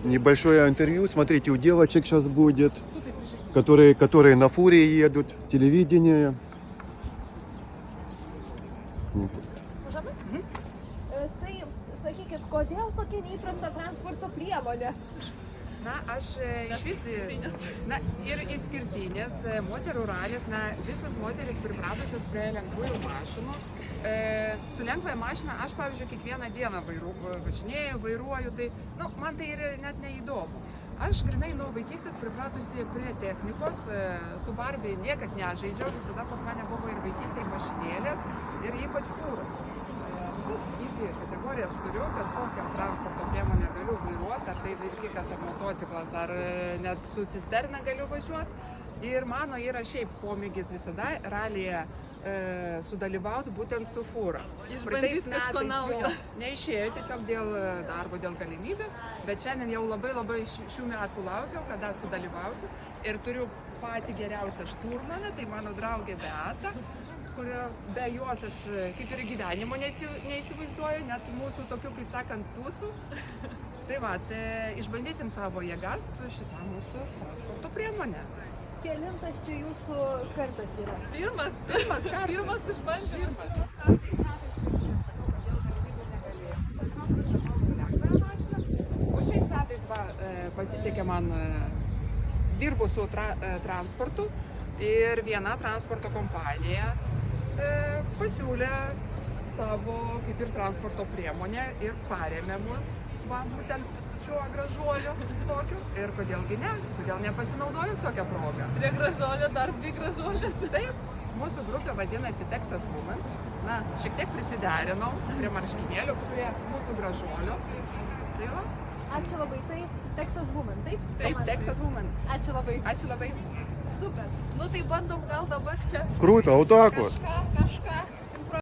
Небольшое интервью. Смотрите, у девочек сейчас будет, которые на фуре едут, телевидение. Tai sakykit, kodėl tokia neįprasta transporto priemonė? Na, aš iš vis, na, ir išskirtinės moterų ralis, na, visos moteris pripratusios prie lengvųjų mašinų. Su lengvąją mašiną aš, pavyzdžiui, kiekvieną dieną važinėju, vairuoju, tai, nu, man tai yra net neįdomu. Aš grinai nuo vaikystės pripratusi prie technikos, su Barbie niekad nežaidžiau, visada pas mane buvo ir vaikystėje mašinėlės, ir ypač fūros. Visas irgi kategorijas turiu, kad kokią transporto priemonę galiu vairuoti, ar tai vilkikas, ar motociklas, ar net su cisterna galiu važiuoti. Ir mano yra šiaip pomėgis visada ralyje sudalyvauti būtent su fūra. Išbandyti kažko naujo. Neišėjo tiesiog dėl darbo, dėl galimybių, bet šiandien jau labai šių metų laukiau, kada sudalyvausiu. Ir turiu patį geriausią šturmaną, tai mano draugė Beata, kurio be jos aš kaip ir gyvenimo neįsivaizduoju, net mūsų tokių, kaip sakant, tūsų. Tai va, išbandysim savo jėgas su šitą mūsų transporto priemonę. Kelintas čia jūsų kartas yra? Pirmas išbandymas. O šiais metais pasisekė man, dirbu su transportu ir viena transporto kompanija pasiūlė savo kaip ir transporto priemonę ir parėmė mus būtent šiuo gražuoliu tokiu. Ir kodėlgi ne? Kodėl nepasinaudojus tokią progą? Prie gražuolio dar dvi gražuolės. Taip, mūsų grupė vadinasi Texas Woman. Na, šiek tiek prisiderinau prie marškinėlių, prie mūsų gražuolio. Tai va. Ačiū labai, tai Texas Woman, taip? Taip, Texas Woman. Ačiū labai. Ačiū labai. Super. Nu tai bandom gal dabar čia. Круто, вот так вот. Kažką